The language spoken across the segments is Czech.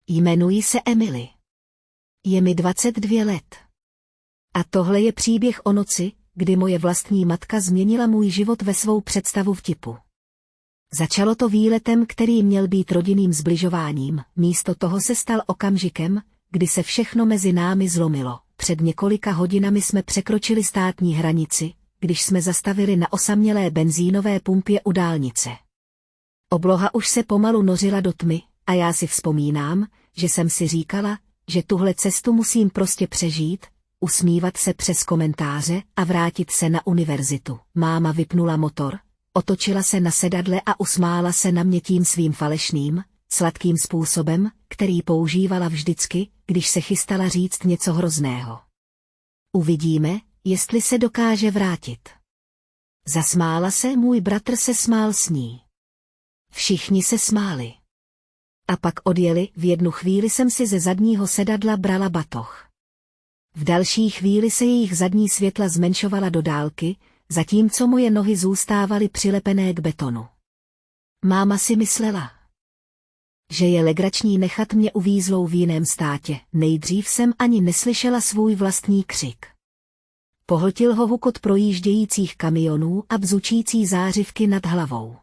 Jmenuji se Emily. Je mi 22 let. A tohle je příběh o noci, kdy moje vlastní matka změnila můj život ve svou představu vtipu. Začalo to výletem, který měl být rodinným sbližováním, místo toho se stal okamžikem, kdy se všechno mezi námi zlomilo. Před několika hodinami jsme překročili státní hranici, když jsme zastavili na osamělé benzínové pumpě u dálnice. Obloha už se pomalu nořila do tmy a já si vzpomínám, že jsem si říkala, že tuhle cestu musím prostě přežít, usmívat se přes komentáře a vrátit se na univerzitu. Máma vypnula motor, otočila se na sedadle a usmála se na mě tím svým falešným, sladkým způsobem, který používala vždycky, když se chystala říct něco hrozného. Uvidíme, jestli se dokáže vrátit. Zasmála se, můj bratr se smál s ní. Všichni se smáli. A pak odjeli, v jednu chvíli jsem si ze zadního sedadla brala batoh. V další chvíli se jejich zadní světla zmenšovala do dálky, zatímco moje nohy zůstávaly přilepené k betonu. Máma si myslela, že je legrační nechat mě uvízlou v jiném státě. Nejdřív jsem ani neslyšela svůj vlastní křik. Pohltil ho hukot projíždějících kamionů a bzučící zářivky nad hlavou.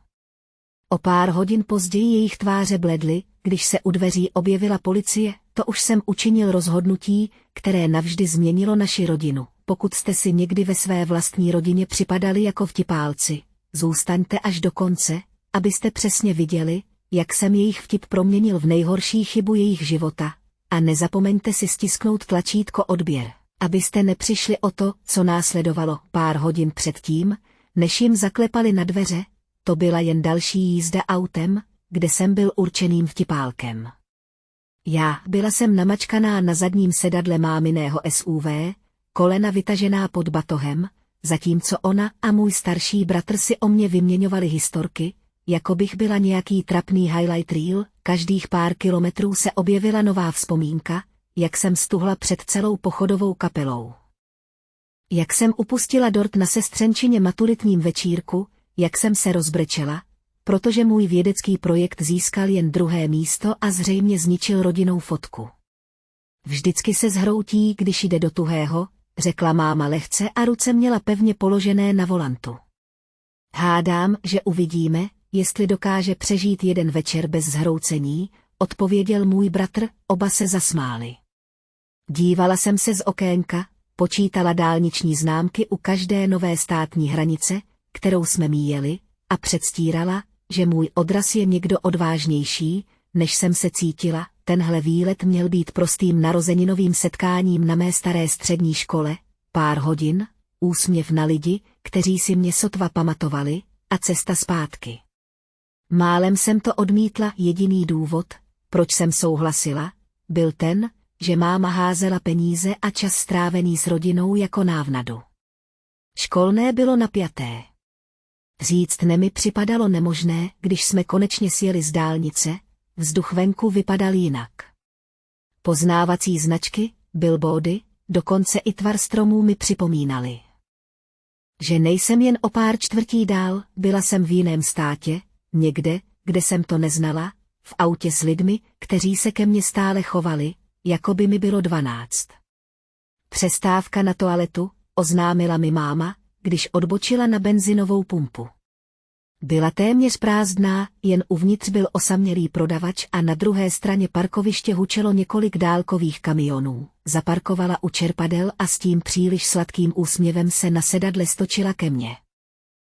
O pár hodin později jejich tváře bledly, když se u dveří objevila policie. To už jsem učinil rozhodnutí, které navždy změnilo naši rodinu. Pokud jste si někdy ve své vlastní rodině připadali jako vtipálci, zůstaňte až do konce, abyste přesně viděli, jak jsem jejich vtip proměnil v nejhorší chybu jejich života, a nezapomeňte si stisknout tlačítko odběr, abyste nepřišli o to, co následovalo. Pár hodin předtím, než jim zaklepali na dveře, to byla jen další jízda autem, kde jsem byl určeným vtipálkem. Byla jsem namačkaná na zadním sedadle máminého SUV, kolena vytažená pod batohem, zatímco ona a můj starší bratr si o mě vyměňovali historky, jako bych byla nějaký trapný highlight reel. Každých pár kilometrů se objevila nová vzpomínka, jak jsem stuhla před celou pochodovou kapelou. Jak jsem upustila dort na sestřenčině maturitním večírku, jak jsem se rozbrečela, protože můj vědecký projekt získal jen 2. místo a zřejmě zničil rodinnou fotku. Vždycky se zhroutí, když jde do tuhého, řekla máma lehce a ruce měla pevně položené na volantu. Hádám, že uvidíme, jestli dokáže přežít jeden večer bez zhroucení, odpověděl můj bratr, oba se zasmáli. Dívala jsem se z okénka, počítala dálniční známky u každé nové státní hranice, kterou jsme míjeli, a předstírala, že můj odraz je někdo odvážnější, než jsem se cítila. Tenhle výlet měl být prostým narozeninovým setkáním na mé staré střední škole, pár hodin, úsměv na lidi, kteří si mě sotva pamatovali, a cesta zpátky. Málem jsem to odmítla. Jediný důvod, proč jsem souhlasila, byl ten, že máma házela peníze a čas strávený s rodinou jako návnadu. Školné bylo napjaté. Říct ne mi připadalo nemožné, když jsme konečně sjeli z dálnice, vzduch venku vypadal jinak. Poznávací značky, billboardy, dokonce i tvar stromů mi připomínali, že nejsem jen o pár čtvrtí dál. Byla jsem v jiném státě, někde, kde jsem to neznala, v autě s lidmi, kteří se ke mně stále chovali, jako by mi bylo 12. Přestávka na toaletu, oznámila mi máma, když odbočila na benzinovou pumpu. Byla téměř prázdná, jen uvnitř byl osamělý prodavač a na druhé straně parkoviště hučelo několik dálkových kamionů. Zaparkovala u čerpadel a s tím příliš sladkým úsměvem se na sedadle stočila ke mně.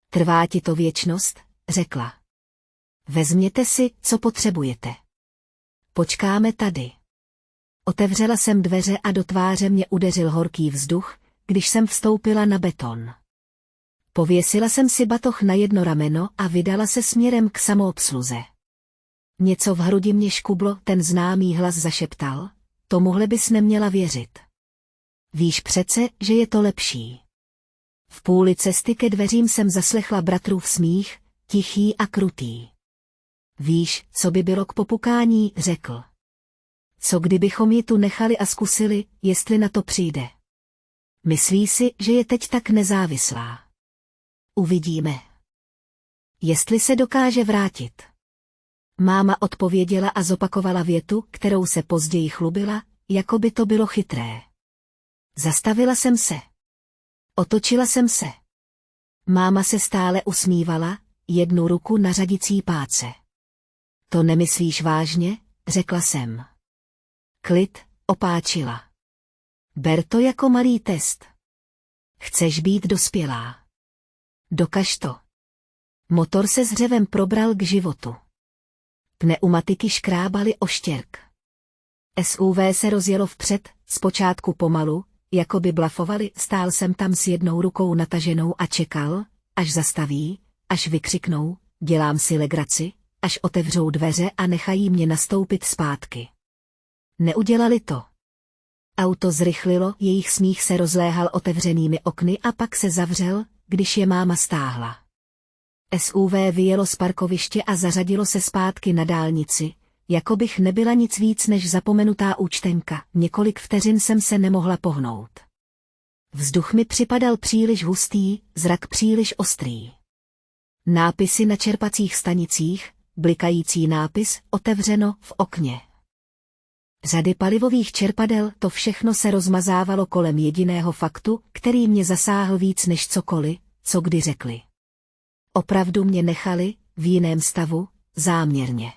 Trvá ti to věčnost, řekla. Vezměte si, co potřebujete. Počkáme tady. Otevřela jsem dveře a do tváře mě udeřil horký vzduch, když jsem vstoupila na beton. Pověsila jsem si batoh na jedno rameno a vydala se směrem k samoobsluze. Něco v hrudi mě škublo, ten známý hlas zašeptal, tomuhle bys neměla věřit. Víš přece, že je to lepší. V půli cesty ke dveřím jsem zaslechla bratrův smích, tichý a krutý. Víš, co by bylo k popukání, řekl. Co kdybychom ji tu nechali a zkusili, jestli na to přijde. Myslí si, že je teď tak nezávislá. Uvidíme. Jestli se dokáže vrátit. Máma odpověděla a zopakovala větu, kterou se později chlubila, jako by to bylo chytré. Zastavila jsem se. Otočila jsem se. Máma se stále usmívala, jednu ruku na řadicí páce. To nemyslíš vážně, řekla jsem. Klid, opáčila. Ber to jako malý test. Chceš být dospělá. Dokaž to. Motor se s řevem probral k životu. Pneumatiky škrábaly o štěrk. SUV se rozjelo vpřed, zpočátku pomalu, jako by blafovali, stál jsem tam s jednou rukou nataženou a čekal, až zastaví, až vykřiknou, dělám si legraci, až otevřou dveře a nechají mě nastoupit zpátky. Neudělali to. Auto zrychlilo, jejich smích se rozléhal otevřenými okny a pak se zavřel, když je máma stáhla. SUV vyjelo z parkoviště a zařadilo se zpátky na dálnici, jako bych nebyla nic víc než zapomenutá účtenka. Několik vteřin jsem se nemohla pohnout. Vzduch mi připadal příliš hustý, zrak příliš ostrý. Nápisy na čerpacích stanicích, blikající nápis, otevřeno v okně. Řady palivových čerpadel, to všechno se rozmazávalo kolem jediného faktu, který mě zasáhl víc než cokoliv, co kdy řekli. Opravdu mě nechali, v jiném stavu, záměrně.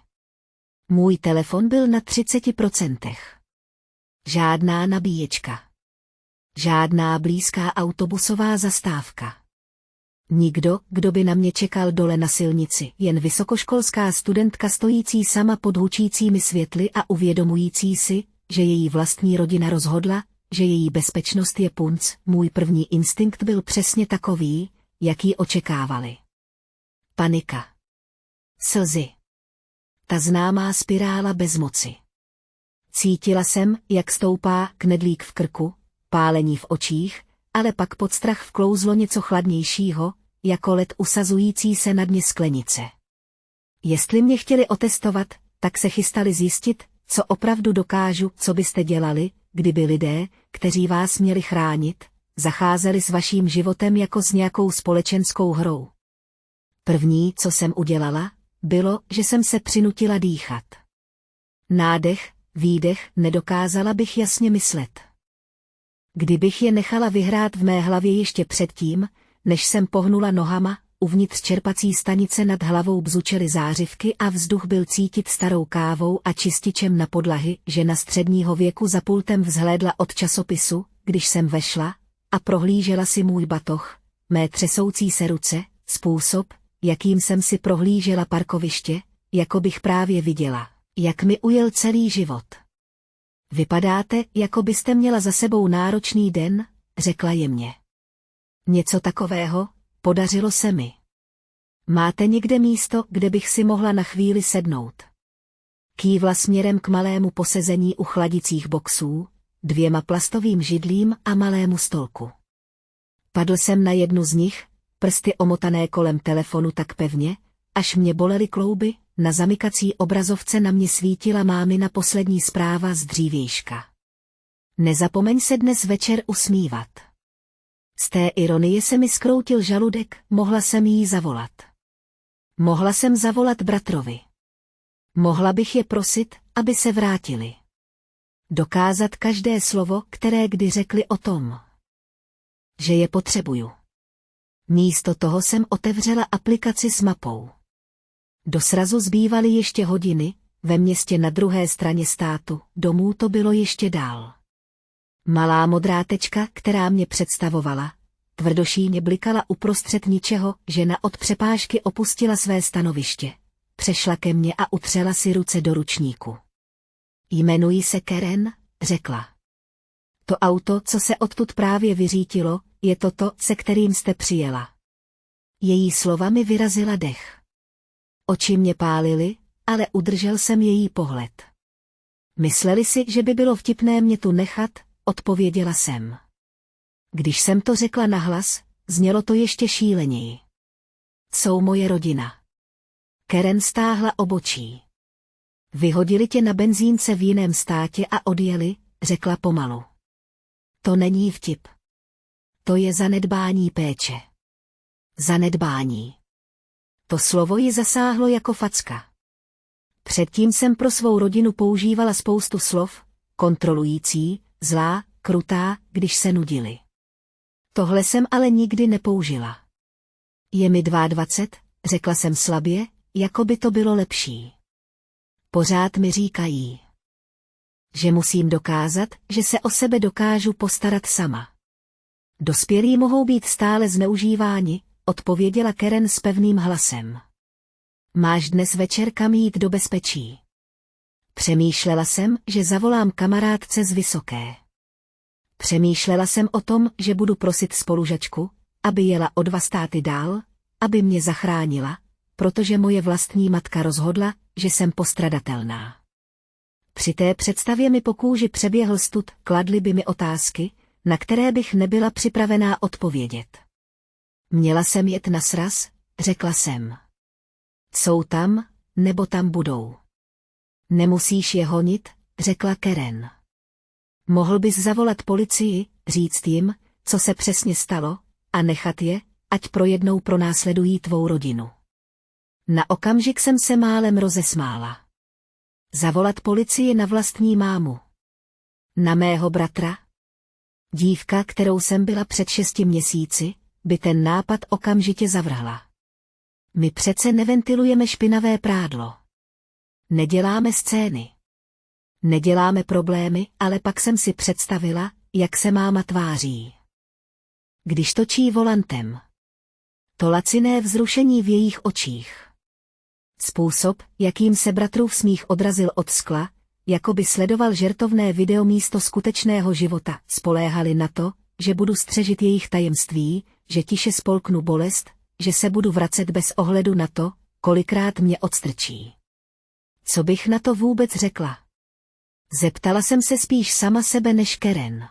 Můj telefon byl na 30%. Žádná nabíječka. Žádná blízká autobusová zastávka. Nikdo, kdo by na mě čekal dole na silnici, jen vysokoškolská studentka stojící sama pod hučícími světly a uvědomující si, že její vlastní rodina rozhodla, že její bezpečnost je punc. Můj první instinkt byl přesně takový, jaký očekávali. Panika. Slzy. Ta známá spirála bezmoci. Cítila jsem, jak stoupá knedlík v krku, pálení v očích, ale pak pod strach vklouzlo něco chladnějšího, jako led usazující se na dně sklenice. Jestli mě chtěli otestovat, tak se chystali zjistit, co opravdu dokážu, co byste dělali, kdyby lidé, kteří vás měli chránit, zacházeli s vaším životem jako s nějakou společenskou hrou. První, co jsem udělala, bylo, že jsem se přinutila dýchat. Nádech, výdech, nedokázala bych jasně myslet. Kdybych je nechala vyhrát v mé hlavě ještě předtím, než jsem pohnula nohama, uvnitř čerpací stanice nad hlavou bzučely zářivky a vzduch byl cítit starou kávou a čističem na podlahy. Žena středního věku za pultem vzhlédla od časopisu, když jsem vešla, a prohlížela si můj batoh, mé třesoucí se ruce, způsob, jakým jsem si prohlížela parkoviště, jako bych právě viděla, jak mi ujel celý život. Vypadáte, jako byste měla za sebou náročný den, řekla jemně. Něco takového, podařilo se mi. Máte někde místo, kde bych si mohla na chvíli sednout? Kývla směrem k malému posezení u chladicích boxů, 2 plastovým židlím a malému stolku. Padl jsem na jednu z nich, prsty omotané kolem telefonu tak pevně, až mě bolely klouby, na zamykací obrazovce na mě svítila mámina poslední zpráva z dřívějška. Nezapomeň se dnes večer usmívat. Z té ironie se mi zkroutil žaludek, mohla jsem jí zavolat. Mohla jsem zavolat bratrovi. Mohla bych je prosit, aby se vrátili. Dokázat každé slovo, které kdy řekli o tom, že je potřebuju. Místo toho jsem otevřela aplikaci s mapou. Do srazu zbývaly ještě hodiny, ve městě na druhé straně státu, domů to bylo ještě dál. Malá modrá tečka, která mě představovala, tvrdošíně blikala uprostřed ničeho, žena od přepážky opustila své stanoviště. Přešla ke mně a utřela si ruce do ručníku. Jmenuji se Karen, řekla. To auto, co se odtud právě vyřítilo, je to, se kterým jste přijela. Její slova mi vyrazila dech. Oči mě pálily, ale udržel jsem její pohled. Mysleli si, že by bylo vtipné mě tu nechat, odpověděla jsem. Když jsem to řekla nahlas, znělo to ještě šíleněji. Jsou moje rodina. Karen stáhla obočí. Vyhodili tě na benzínce v jiném státě a odjeli, řekla pomalu. To není vtip. To je zanedbání péče. Zanedbání. To slovo ji zasáhlo jako facka. Předtím jsem pro svou rodinu používala spoustu slov, kontrolující, zlá, krutá, když se nudili. Tohle jsem ale nikdy nepoužila. Je mi 22, řekla jsem slabě, jako by to bylo lepší. Pořád mi říkají, že musím dokázat, že se o sebe dokážu postarat sama. Dospělí mohou být stále zneužíváni, odpověděla Karen s pevným hlasem. Máš dnes večer kam jít do bezpečí? Přemýšlela jsem, že zavolám kamarádce z Vysoké. Přemýšlela jsem o tom, že budu prosit spolužačku, aby jela o 2 státy dál, aby mě zachránila, protože moje vlastní matka rozhodla, že jsem postradatelná. Při té představě mi po kůži přeběhl stud, kladly by mi otázky, na které bych nebyla připravená odpovědět. Měla jsem jet na sraz, řekla jsem. Jsou tam, nebo tam budou. Nemusíš je honit, řekla Karen. Mohl bys zavolat policii, říct jim, co se přesně stalo, a nechat je, ať pro jednou pronásledují tvou rodinu. Na okamžik jsem se málem rozesmála. Zavolat policii na vlastní mámu. Na mého bratra? Dívka, kterou jsem byla před 6 měsíci, by ten nápad okamžitě zavrhla. My přece neventilujeme špinavé prádlo. Neděláme scény. Neděláme problémy, ale pak jsem si představila, jak se máma tváří. Když točí volantem. To laciné vzrušení v jejich očích. Způsob, jakým se bratrův smích odrazil od skla, jako by sledoval žertovné video místo skutečného života, spoléhali na to, že budu střežit jejich tajemství, že tiše spolknu bolest, že se budu vracet bez ohledu na to, kolikrát mě odstrčí. Co bych na to vůbec řekla? Zeptala jsem se spíš sama sebe než Karen.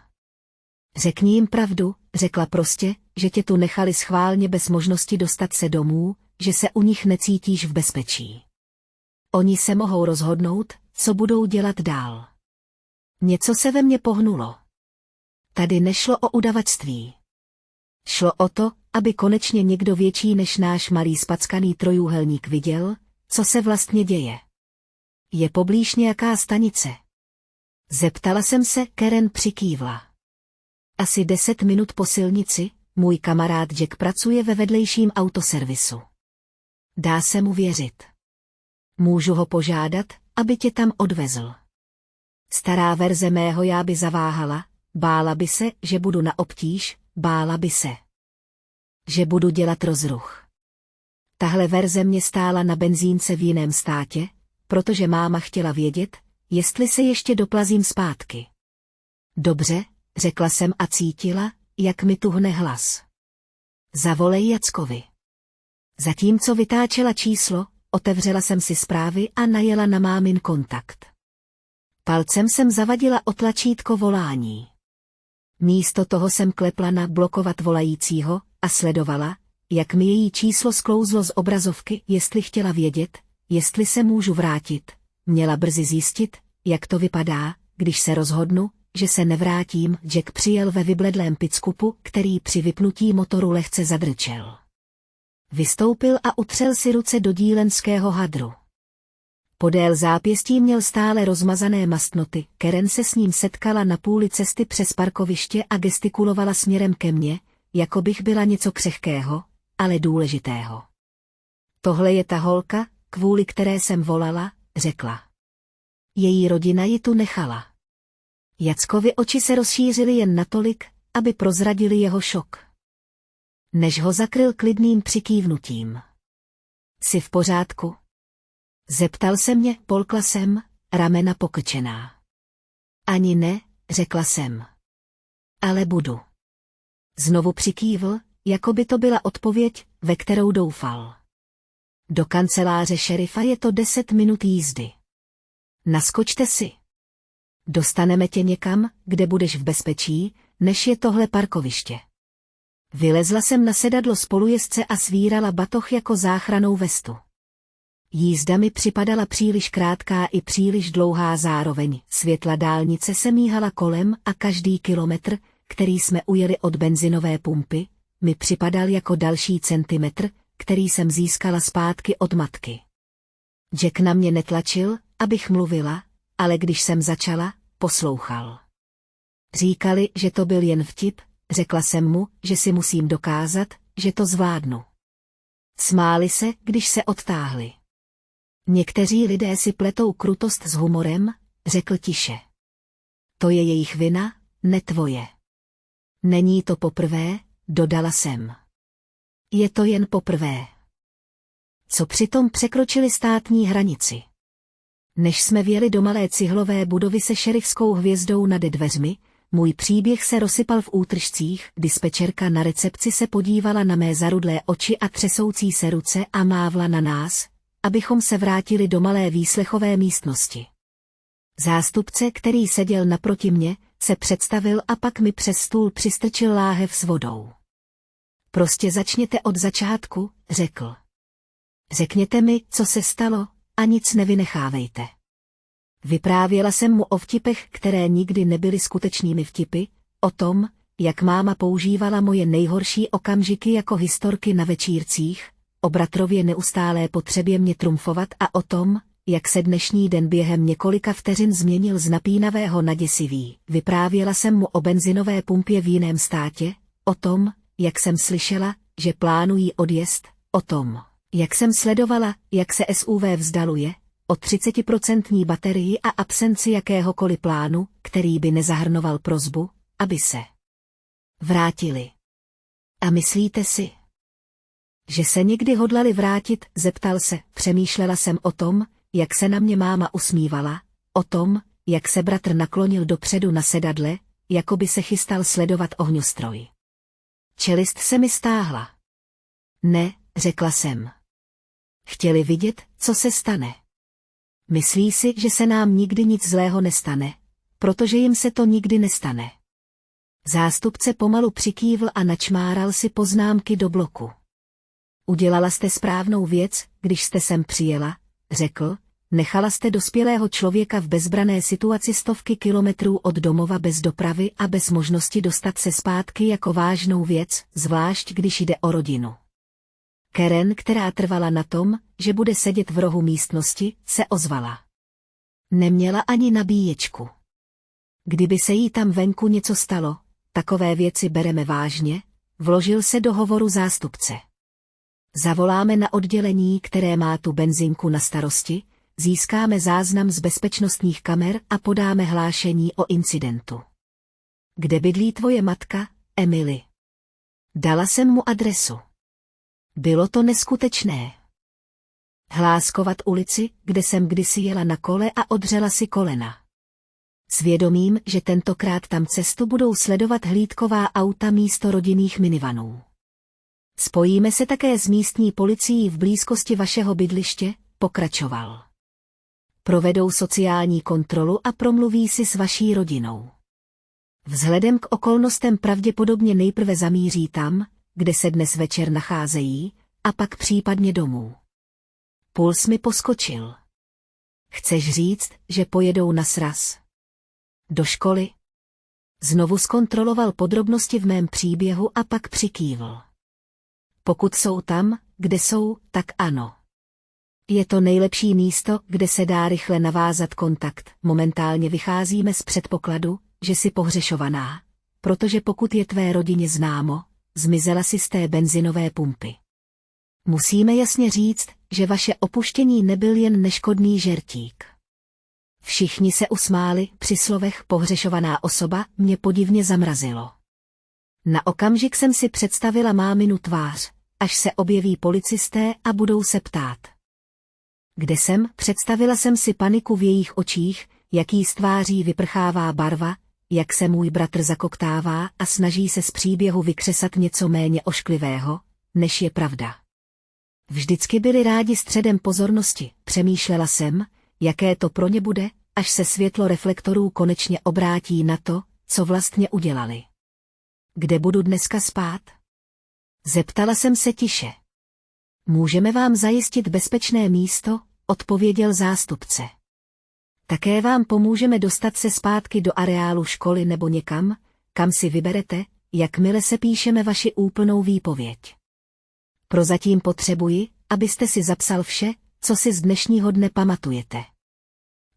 Řekni jim pravdu, řekla prostě, že tě tu nechali schválně bez možnosti dostat se domů, že se u nich necítíš v bezpečí. Oni se mohou rozhodnout, co budou dělat dál. Něco se ve mně pohnulo. Tady nešlo o udavačství. Šlo o to, aby konečně někdo větší než náš malý spackaný trojúhelník viděl, co se vlastně děje. Je poblíž nějaká stanice? Zeptala jsem se, Karen přikývla. Asi 10 minut po silnici, můj kamarád Jack pracuje ve vedlejším autoservisu. Dá se mu věřit. Můžu ho požádat, aby tě tam odvezl. Stará verze mého já by zaváhala, bála by se, že budu na obtíž, bála by se, že budu dělat rozruch. Tahle verze mě stála na benzínce v jiném státě, protože máma chtěla vědět, jestli se ještě doplazím zpátky. Dobře, řekla jsem a cítila, jak mi tuhne hlas. Zavolej Jackovi. Zatímco vytáčela číslo, otevřela jsem si zprávy a najela na mámin kontakt. Palcem jsem zavadila o tlačítko volání. Místo toho jsem klepla na blokovat volajícího a sledovala, jak mi její číslo sklouzlo z obrazovky, jestli chtěla vědět, jestli se můžu vrátit. Měla brzy zjistit, jak to vypadá, když se rozhodnu, že se nevrátím. Jack přijel ve vybledlém pickupu, který při vypnutí motoru lehce zadrčel. Vystoupil a utřel si ruce do dílenského hadru. Podél zápěstí měl stále rozmazané mastnoty. Karen se s ním setkala na půli cesty přes parkoviště a gestikulovala směrem ke mně, jako bych byla něco křehkého, ale důležitého. Tohle je ta holka, kvůli které jsem volala, řekla. Její rodina ji tu nechala. Jackovi oči se rozšířily jen natolik, aby prozradili jeho šok. Než ho zakryl klidným přikývnutím. Jsi v pořádku? Zeptal se mě, polkla jsem, ramena pokrčená. Ani ne, řekla jsem. Ale budu. Znovu přikývl, jako by to byla odpověď, ve kterou doufal. Do kanceláře šerifa je to 10 minut jízdy. Naskočte si. Dostaneme tě někam, kde budeš v bezpečí, než je tohle parkoviště. Vylezla jsem na sedadlo spolujezdce a svírala batoh jako záchrannou vestu. Jízda mi připadala příliš krátká i příliš dlouhá zároveň. Světla dálnice se míhala kolem a každý kilometr, který jsme ujeli od benzinové pumpy, mi připadal jako další centimetr, který jsem získala zpátky od matky. Jack na mě netlačil, abych mluvila, ale když jsem začala, poslouchal. Říkali, že to byl jen vtip, řekla jsem mu, že si musím dokázat, že to zvládnu. Smáli se, když se odtáhli. Někteří lidé si pletou krutost s humorem, řekl tiše. To je jejich vina, ne tvoje. Není to poprvé, dodala jsem. Je to jen poprvé. Co přitom překročili státní hranici. Než jsme vjeli do malé cihlové budovy se šerifskou hvězdou nad dveřmi, můj příběh se rozsypal v útržcích, dispečerka na recepci se podívala na mé zarudlé oči a třesoucí se ruce a mávla na nás, abychom se vrátili do malé výslechové místnosti. Zástupce, který seděl naproti mě, se představil a pak mi přes stůl přistrčil láhev s vodou. Prostě začněte od začátku, řekl. Řekněte mi, co se stalo, a nic nevynechávejte. Vyprávěla jsem mu o vtipech, které nikdy nebyly skutečnými vtipy, o tom, jak máma používala moje nejhorší okamžiky jako historky na večírcích, o bratrově neustálé potřebě mě trumfovat a o tom, jak se dnešní den během několika vteřin změnil z napínavého na děsivý. Vyprávěla jsem mu o benzinové pumpě v jiném státě, o tom, jak jsem slyšela, že plánují odjezd, o tom, jak jsem sledovala, jak se SUV vzdaluje, o 30% baterii a absenci jakéhokoliv plánu, který by nezahrnoval prosbu, aby se vrátili. A myslíte si, že se někdy hodlali vrátit, zeptal se, přemýšlela jsem o tom, jak se na mě máma usmívala, o tom, jak se bratr naklonil dopředu na sedadle, jako by se chystal sledovat ohňostroj. Čelist se mi stáhla. Ne, řekla jsem. Chtěli vidět, co se stane. Myslí si, že se nám nikdy nic zlého nestane, protože jim se to nikdy nestane. Zástupce pomalu přikývl a načmáral si poznámky do bloku. Udělala jste správnou věc, když jste sem přijela, řekl, nechala jste dospělého člověka v bezbrané situaci stovky kilometrů od domova bez dopravy a bez možnosti dostat se zpátky jako vážnou věc, zvlášť když jde o rodinu. Karen, která trvala na tom, že bude sedět v rohu místnosti, se ozvala. Neměla ani nabíječku. Kdyby se jí tam venku něco stalo, takové věci bereme vážně, vložil se do hovoru zástupce. Zavoláme na oddělení, které má tu benzinku na starosti, získáme záznam z bezpečnostních kamer a podáme hlášení o incidentu. Kde bydlí tvoje matka, Emily? Dala jsem mu adresu. Bylo to neskutečné. Hláskovat ulici, kde jsem kdysi jela na kole a odřela si kolena. Svědomím, že tentokrát tam cestu budou sledovat hlídková auta místo rodinných minivanů. Spojíme se také s místní policií v blízkosti vašeho bydliště, pokračoval. Provedou sociální kontrolu a promluví si s vaší rodinou. Vzhledem k okolnostem pravděpodobně nejprve zamíří tam, kde se dnes večer nacházejí, a pak případně domů. Puls mi poskočil. Chceš říct, že pojedou na sraz? Do školy? Znovu zkontroloval podrobnosti v mém příběhu a pak přikývl. Pokud jsou tam, kde jsou, tak ano. Je to nejlepší místo, kde se dá rychle navázat kontakt. Momentálně vycházíme z předpokladu, že jsi pohřešovaná, protože pokud je tvé rodině známo, zmizela si z té benzinové pumpy. Musíme jasně říct, že vaše opuštění nebyl jen neškodný žertík. Všichni se usmáli, při slovech pohřešovaná osoba mě podivně zamrazilo. Na okamžik jsem si představila máminu tvář, až se objeví policisté a budou se ptát. Kde jsem? Představila jsem si paniku v jejich očích, jaký z tváří vyprchává barva, jak se můj bratr zakoktává a snaží se z příběhu vykřesat něco méně ošklivého, než je pravda. Vždycky byli rádi středem pozornosti, přemýšlela jsem, jaké to pro ně bude, až se světlo reflektorů konečně obrátí na to, co vlastně udělali. Kde budu dneska spát? Zeptala jsem se tiše. Můžeme vám zajistit bezpečné místo, odpověděl zástupce. Také vám pomůžeme dostat se zpátky do areálu školy nebo někam, kam si vyberete, jakmile se píšeme vaši úplnou výpověď. Prozatím potřebuji, abyste si zapsal vše, co si z dnešního dne pamatujete.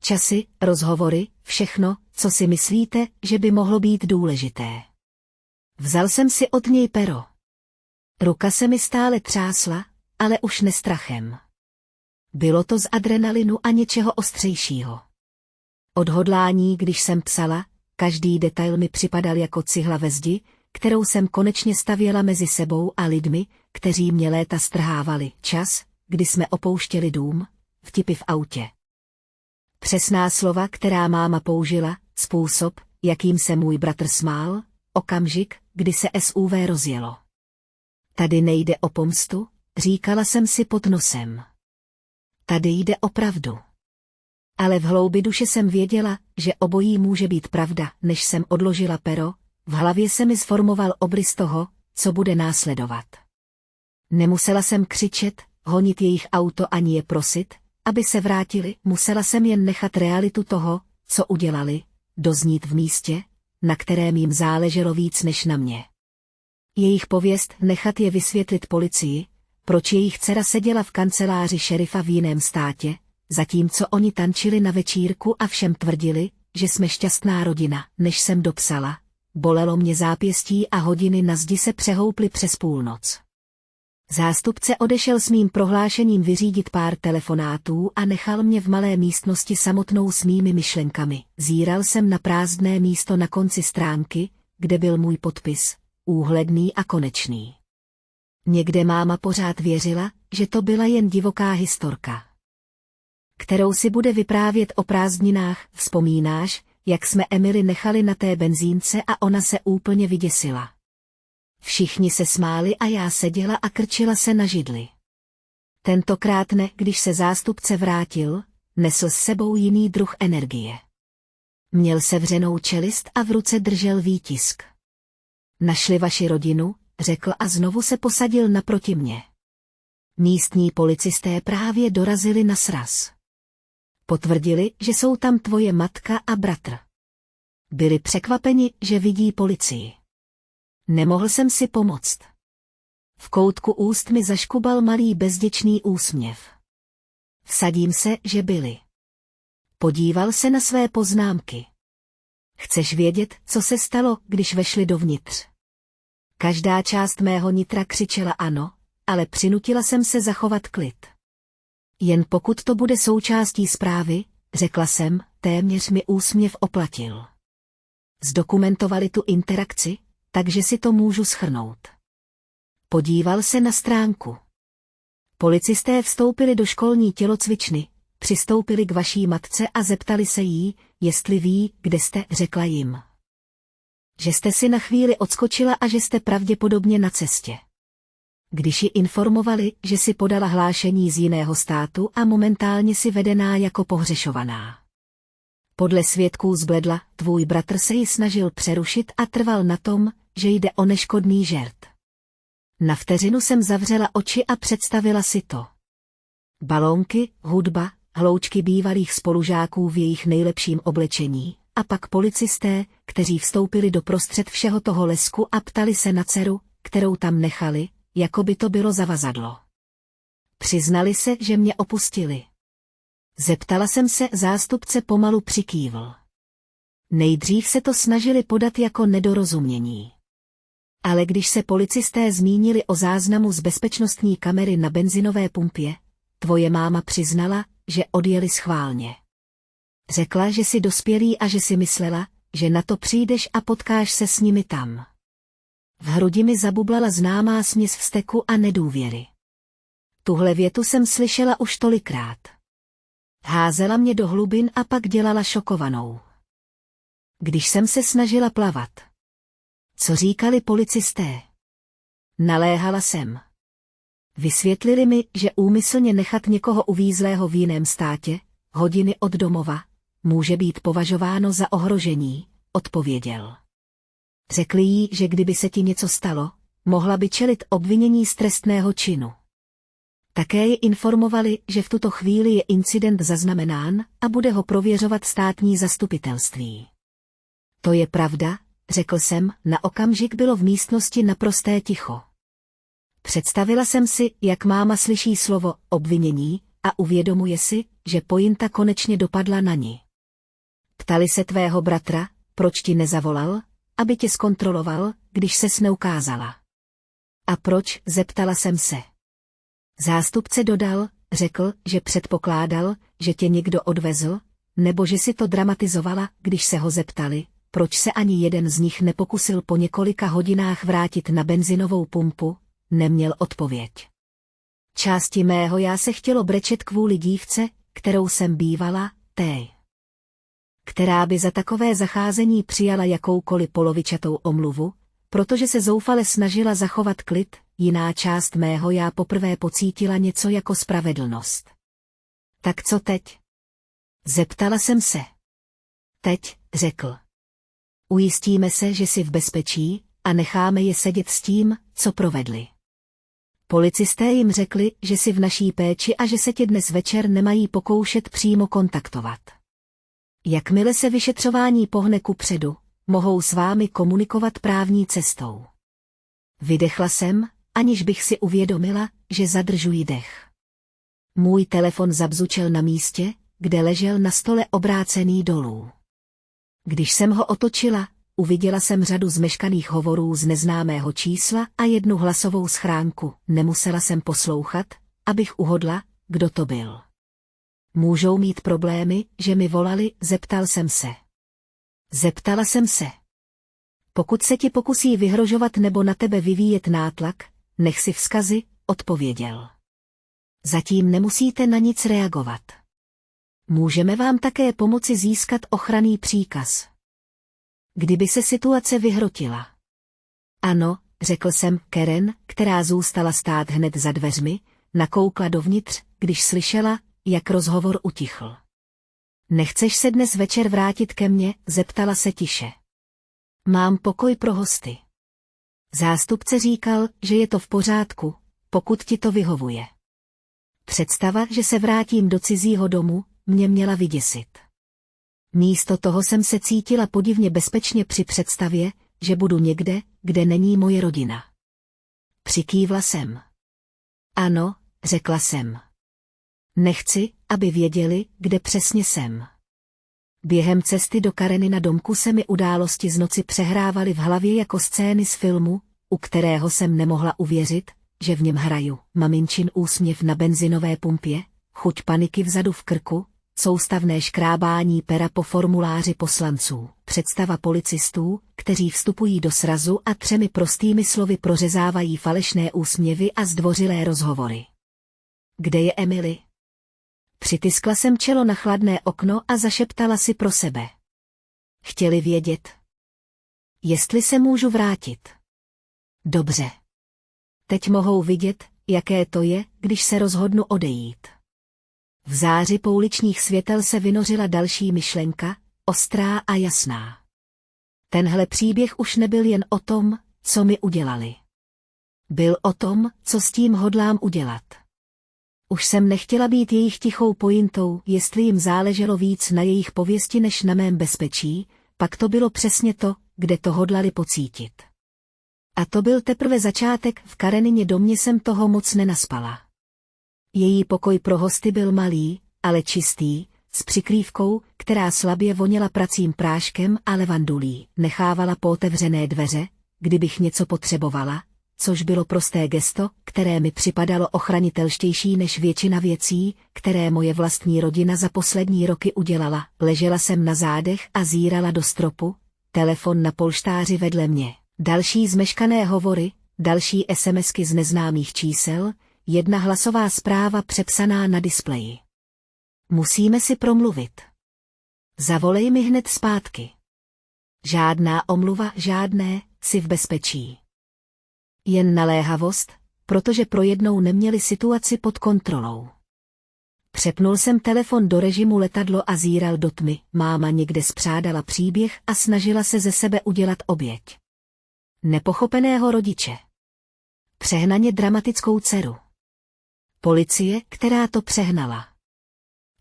Časy, rozhovory, všechno, co si myslíte, že by mohlo být důležité. Vzal jsem si od něj pero. Ruka se mi stále třásla, ale už nestrachem. Bylo to z adrenalinu a něčeho ostřejšího. Odhodlání, když jsem psala, každý detail mi připadal jako cihla ve zdi, kterou jsem konečně stavěla mezi sebou a lidmi, kteří mě léta strhávali. Čas, kdy jsme opouštěli dům, vtipy v autě. Přesná slova, která máma použila, způsob, jakým se můj bratr smál, okamžik, kdy se SUV rozjelo. Tady nejde o pomstu, říkala jsem si pod nosem. Tady jde o pravdu. Ale v hloubi duše jsem věděla, že obojí může být pravda. Než jsem odložila pero, v hlavě se mi zformoval obrys toho, co bude následovat. Nemusela jsem křičet, honit jejich auto ani je prosit, aby se vrátili, musela jsem jen nechat realitu toho, co udělali, doznít v místě, na kterém jim záleželo víc než na mě. Jejich pověst nechat je vysvětlit policii, proč jejich dcera seděla v kanceláři šerifa v jiném státě, zatímco oni tančili na večírku a všem tvrdili, že jsme šťastná rodina. Než jsem dopsala, bolelo mě zápěstí a hodiny na zdi se přehouply přes půlnoc. Zástupce odešel s mým prohlášením vyřídit pár telefonátů a nechal mě v malé místnosti samotnou s mými myšlenkami. Zíral jsem na prázdné místo na konci stránky, kde byl můj podpis, úhledný a konečný. Někde máma pořád věřila, že to byla jen divoká historka, kterou si bude vyprávět o prázdninách. Vzpomínáš, jak jsme Emily nechali na té benzínce a ona se úplně vyděsila. Všichni se smáli a já seděla a krčila se na židli. Tentokrát ne, když se zástupce vrátil, nesl s sebou jiný druh energie. Měl sevřenou čelist a v ruce držel výtisk. Našli vaši rodinu, řekl a znovu se posadil naproti mě. Místní policisté právě dorazili na sraz. Potvrdili, že jsou tam tvoje matka a bratr. Byli překvapeni, že vidí policii. Nemohl jsem si pomoct. V koutku úst mi zaškubal malý bezděčný úsměv. Vsadím se, že byli. Podíval se na své poznámky. Chceš vědět, co se stalo, když vešli dovnitř? Každá část mého nitra křičela ano, ale přinutila jsem se zachovat klid. Jen pokud to bude součástí zprávy, řekla jsem, téměř mi úsměv oplatil. Zdokumentovali tu interakci, takže si to můžu shrnout. Podíval se na stránku. Policisté vstoupili do školní tělocvičny, přistoupili k vaší matce a zeptali se jí, jestli ví, kde jste, řekla jim. Že jste si na chvíli odskočila a že jste pravděpodobně na cestě. Když ji informovali, že si podala hlášení z jiného státu a momentálně si vedená jako pohřešovaná. Podle svědků zbledla, tvůj bratr se ji snažil přerušit a trval na tom, že jde o neškodný žert. Na vteřinu jsem zavřela oči a představila si to. Balónky, hudba, hloučky bývalých spolužáků v jejich nejlepším oblečení, a pak policisté, kteří vstoupili do prostřed všeho toho lesku a ptali se na dceru, kterou tam nechali, jako by to bylo zavazadlo. Přiznali se, že mě opustili. Zeptala jsem se, zástupce pomalu přikývl. Nejdřív se to snažili podat jako nedorozumění. Ale když se policisté zmínili o záznamu z bezpečnostní kamery na benzinové pumpě, tvoje máma přiznala, že odjeli schválně. Řekla, že jsi dospělý a že si myslela, že na to přijdeš a potkáš se s nimi tam. V hrudi mi zabublala známá směs vzteku a nedůvěry. Tuhle větu jsem slyšela už tolikrát. Házela mě do hlubin a pak dělala šokovanou. Když jsem se snažila plavat. Co říkali policisté? Naléhala jsem. Vysvětlili mi, že úmyslně nechat někoho uvízlého v jiném státě, hodiny od domova, může být považováno za ohrožení, odpověděl. Řekli jí, že kdyby se ti něco stalo, mohla by čelit obvinění z trestného činu. Také je informovali, že v tuto chvíli je incident zaznamenán a bude ho prověřovat státní zastupitelství. To je pravda, řekl jsem, na okamžik bylo v místnosti naprosté ticho. Představila jsem si, jak máma slyší slovo obvinění a uvědomuje si, že pointa konečně dopadla na ní. Ptali se tvého bratra, proč ti nezavolal, aby tě zkontroloval, když ses neukázala. A proč, zeptala jsem se. Zástupce dodal, řekl, že předpokládal, že tě někdo odvezl, nebo že si to dramatizovala, když se ho zeptali, proč se ani jeden z nich nepokusil po několika hodinách vrátit na benzinovou pumpu, neměl odpověď. Části mého já se chtělo brečet kvůli dívce, kterou jsem bývala, té, která by za takové zacházení přijala jakoukoliv polovičatou omluvu, protože se zoufale snažila zachovat klid, jiná část mého já poprvé pocítila něco jako spravedlnost. Tak co teď? Zeptala jsem se. Teď, řekl. Ujistíme se, že jsi v bezpečí, a necháme je sedět s tím, co provedli. Policisté jim řekli, že jsi v naší péči a že se tě dnes večer nemají pokoušet přímo kontaktovat. Jakmile se vyšetřování pohne kupředu, mohou s vámi komunikovat právní cestou. Vydechla jsem, aniž bych si uvědomila, že zadržuji dech. Můj telefon zabzučel na místě, kde ležel na stole obrácený dolů. Když jsem ho otočila, uviděla jsem řadu zmeškaných hovorů z neznámého čísla a jednu hlasovou schránku. Nemusela jsem poslouchat, abych uhodla, kdo to byl. Můžou mít problémy, že mi volali, zeptal jsem se. Zeptala jsem se. Pokud se ti pokusí vyhrožovat nebo na tebe vyvíjet nátlak, nech si vzkazy, odpověděl. Zatím nemusíte na nic reagovat. Můžeme vám také pomoci získat ochranný příkaz. Kdyby se situace vyhrotila. Ano, řekl jsem, Karen, která zůstala stát hned za dveřmi, nakoukla dovnitř, když slyšela, jak rozhovor utichl. Nechceš se dnes večer vrátit ke mně, zeptala se tiše. Mám pokoj pro hosty. Zástupce říkal, že je to v pořádku, pokud ti to vyhovuje. Představa, že se vrátím do cizího domu, mě měla vyděsit. Místo toho jsem se cítila podivně bezpečně při představě, že budu někde, kde není moje rodina. Přikývla jsem. Ano, řekla jsem. Nechci, aby věděli, kde přesně jsem. Během cesty do Karenina domku se mi události z noci přehrávaly v hlavě jako scény z filmu, u kterého jsem nemohla uvěřit, že v něm hraju. Maminčin úsměv na benzinové pumpě, chuť paniky vzadu v krku, soustavné škrábání pera po formuláři poslanců, představa policistů, kteří vstupují do srazu a 3 prostými slovy prořezávají falešné úsměvy a zdvořilé rozhovory. Kde je Emily? Přitiskla jsem čelo na chladné okno a zašeptala si pro sebe. Chtěli vědět, jestli se můžu vrátit. Dobře. Teď mohou vidět, jaké to je, když se rozhodnu odejít. V záři pouličních světel se vynořila další myšlenka, ostrá a jasná. Tenhle příběh už nebyl jen o tom, co mi udělali. Byl o tom, co s tím hodlám udělat. Už jsem nechtěla být jejich tichou pointou, jestli jim záleželo víc na jejich pověsti než na mém bezpečí, pak to bylo přesně to, kde to hodlali pocítit. A to byl teprve začátek, v Karenině domě jsem toho moc nenaspala. Její pokoj pro hosty byl malý, ale čistý, s přikrývkou, která slabě voněla pracím práškem a levandulí. Nechávala pootevřené dveře, kdybych něco potřebovala, což bylo prosté gesto, které mi připadalo ochranitelštější než většina věcí, které moje vlastní rodina za poslední roky udělala. Ležela jsem na zádech a zírala do stropu, telefon na polštáři vedle mě. Další zmeškané hovory, další SMSky z neznámých čísel, jedna hlasová zpráva přepsaná na displeji. Musíme si promluvit. Zavolej mi hned zpátky. Žádná omluva, žádné, jsi v bezpečí. Jen naléhavost, protože pro jednou neměli situaci pod kontrolou. Přepnul jsem telefon do režimu letadlo a zíral do tmy. Máma někde spřádala příběh a snažila se ze sebe udělat oběť. Nepochopeného rodiče. Přehnaně dramatickou dceru. Policie, která to přehnala.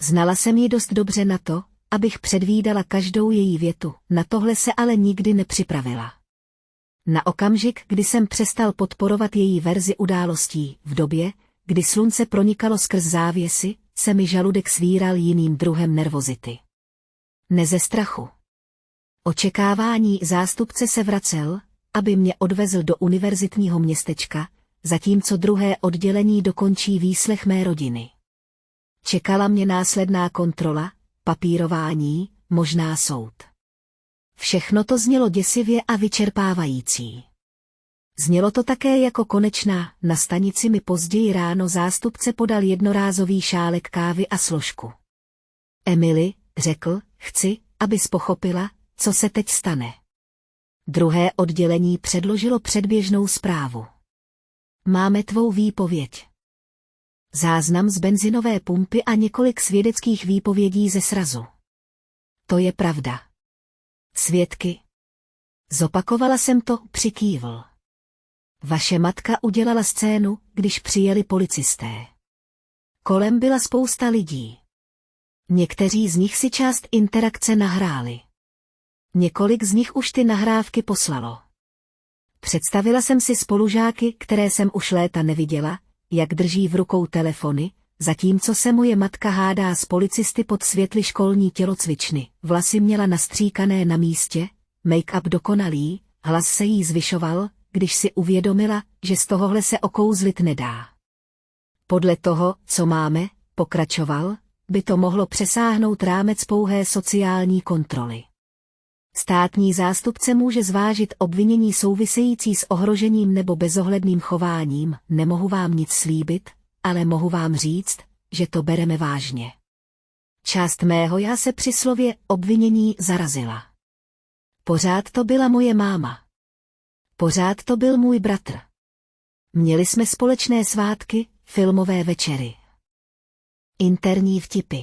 Znala jsem ji dost dobře na to, abych předvídala každou její větu, na tohle se ale nikdy nepřipravila. Na okamžik, kdy jsem přestal podporovat její verzi událostí, v době, kdy slunce pronikalo skrz závěsy, se mi žaludek svíral jiným druhem nervozity. Ne ze strachu. Očekávání zástupce se vracel, aby mě odvezl do univerzitního městečka, zatímco druhé oddělení dokončí výslech mé rodiny. Čekala mě následná kontrola, papírování, možná soud. Všechno to znělo děsivě a vyčerpávající. Znělo to také jako konečná, na stanici mi později ráno zástupce podal jednorázový šálek kávy a složku. Emily, řekl, chci, abys pochopila, co se teď stane. Druhé oddělení předložilo předběžnou zprávu. Máme tvou výpověď. Záznam z benzinové pumpy a několik svědeckých výpovědí ze srazu. To je pravda. Svědky. Zopakovala jsem to, přikývl. Vaše matka udělala scénu, když přijeli policisté. Kolem byla spousta lidí. Někteří z nich si část interakce nahráli. Několik z nich už ty nahrávky poslalo. Představila jsem si spolužáky, které jsem už léta neviděla, jak drží v rukou telefony, zatímco se moje matka hádá s policisty pod světly školní tělocvičny. Vlasy měla nastříkané na místě, make-up dokonalý, hlas se jí zvyšoval, když si uvědomila, že z tohohle se okouzlit nedá. Podle toho, co máme, pokračoval, by to mohlo přesáhnout rámec pouhé sociální kontroly. Státní zástupce může zvážit obvinění související s ohrožením nebo bezohledným chováním, nemohu vám nic slíbit, ale mohu vám říct, že to bereme vážně. Část mého já se při slově obvinění zarazila. Pořád to byla moje máma. Pořád to byl můj bratr. Měli jsme společné svátky, filmové večery. Interní vtipy.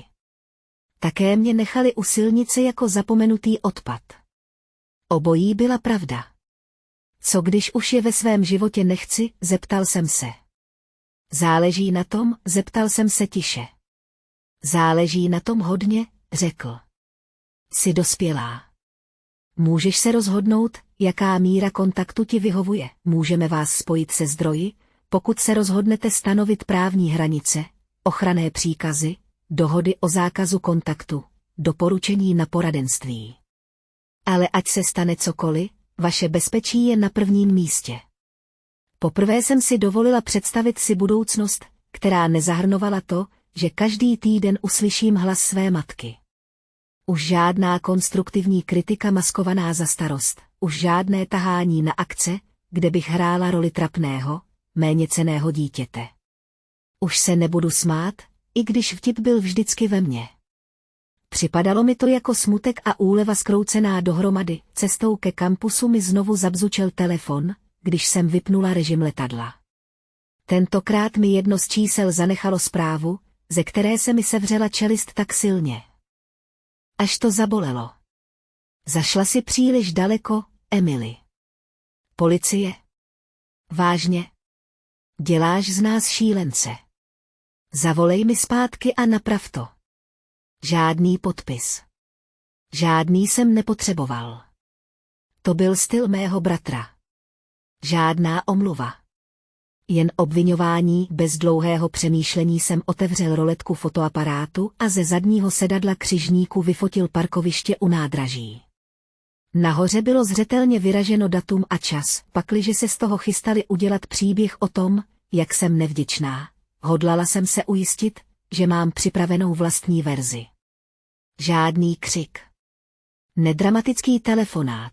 Také mě nechali u silnice jako zapomenutý odpad. Obojí byla pravda. Co když už je ve svém životě nechci, zeptal jsem se. Záleží na tom, zeptal jsem se tiše. Záleží na tom hodně, řekl. Jsi dospělá. Můžeš se rozhodnout, jaká míra kontaktu ti vyhovuje. Můžeme vás spojit se zdroji, pokud se rozhodnete stanovit právní hranice, ochranné příkazy, dohody o zákazu kontaktu, doporučení na poradenství. Ale ať se stane cokoliv, vaše bezpečí je na prvním místě. Poprvé jsem si dovolila představit si budoucnost, která nezahrnovala to, že každý týden uslyším hlas své matky. Už žádná konstruktivní kritika maskovaná za starost, už žádné tahání na akce, kde bych hrála roli trapného, méněcenného dítěte. Už se nebudu smát, i když vtip byl vždycky ve mně. Připadalo mi to jako smutek a úleva skroucená dohromady. Cestou ke kampusu mi znovu zabzučel telefon, když jsem vypnula režim letadla. Tentokrát mi jedno z čísel zanechalo zprávu, ze které se mi sevřela čelist tak silně. Až to zabolelo. Zašla si příliš daleko, Emily. Policie? Vážně? Děláš z nás šílence. Zavolej mi zpátky a naprav to. Žádný podpis. Žádný jsem nepotřeboval. To byl styl mého bratra. Žádná omluva. Jen obviňování. Bez dlouhého přemýšlení jsem otevřel roletku fotoaparátu a ze zadního sedadla křižníku vyfotil parkoviště u nádraží. Nahoře bylo zřetelně vyraženo datum a čas, pakliže se z toho chystali udělat příběh o tom, jak jsem nevděčná. Hodlala jsem se ujistit, že mám připravenou vlastní verzi. Žádný křik. Nedramatický telefonát.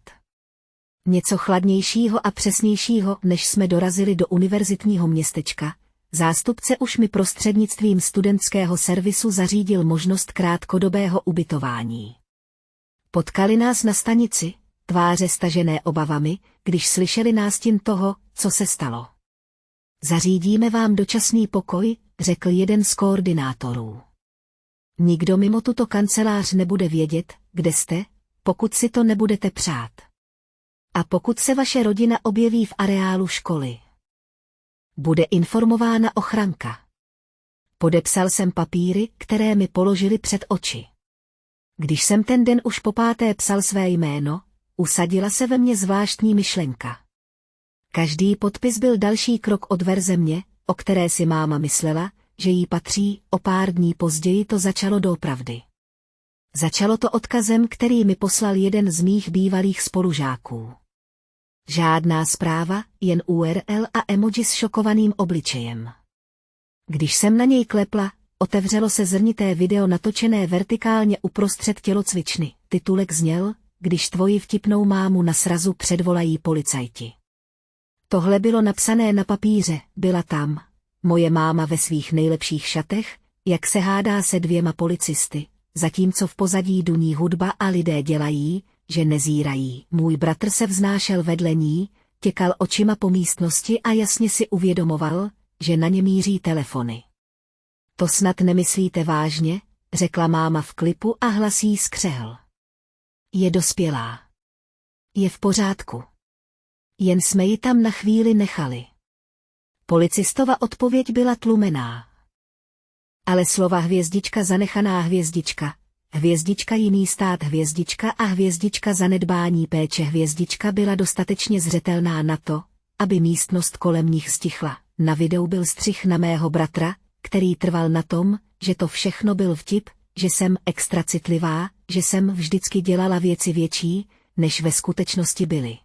Něco chladnějšího a přesnějšího, než jsme dorazili do univerzitního městečka. Zástupce už mi prostřednictvím studentského servisu zařídil možnost krátkodobého ubytování. Potkali nás na stanici, tváře stažené obavami, když slyšeli nástin toho, co se stalo. Zařídíme vám dočasný pokoj, řekl jeden z koordinátorů. Nikdo mimo tuto kancelář nebude vědět, kde jste, pokud si to nebudete přát. A pokud se vaše rodina objeví v areálu školy, bude informována ochranka. Podepsal jsem papíry, které mi položili před oči. Když jsem ten den už popáté psal své jméno, usadila se ve mně zvláštní myšlenka. Každý podpis byl další krok od verze mě, o které si máma myslela, že jí patří, o pár dní později to začalo doopravdy. Začalo to odkazem, který mi poslal jeden z mých bývalých spolužáků. Žádná zpráva, jen URL a emoji s šokovaným obličejem. Když jsem na něj klepla, otevřelo se zrnité video natočené vertikálně uprostřed tělocvičny. Titulek zněl: Když tvoji vtipnou mámu na srazu předvolají policajti. Tohle bylo napsané na papíře, byla tam moje máma ve svých nejlepších šatech, jak se hádá se dvěma policisty, zatímco v pozadí duní hudba a lidé dělají, že nezírají. Můj bratr se vznášel vedle ní, těkal očima po místnosti a jasně si uvědomoval, že na ně míří telefony. To snad nemyslíte vážně, řekla máma v klipu a hlas jí skřehl. Je dospělá. Je v pořádku. Jen jsme ji tam na chvíli nechali. Policistova odpověď byla tlumená. Ale slova hvězdička zanechaná hvězdička, hvězdička jiný stát hvězdička a hvězdička zanedbání péče hvězdička byla dostatečně zřetelná na to, aby místnost kolem nich stichla. Na videu byl střih na mého bratra, který trval na tom, že to všechno byl vtip, že jsem extra citlivá, že jsem vždycky dělala věci větší, než ve skutečnosti byly.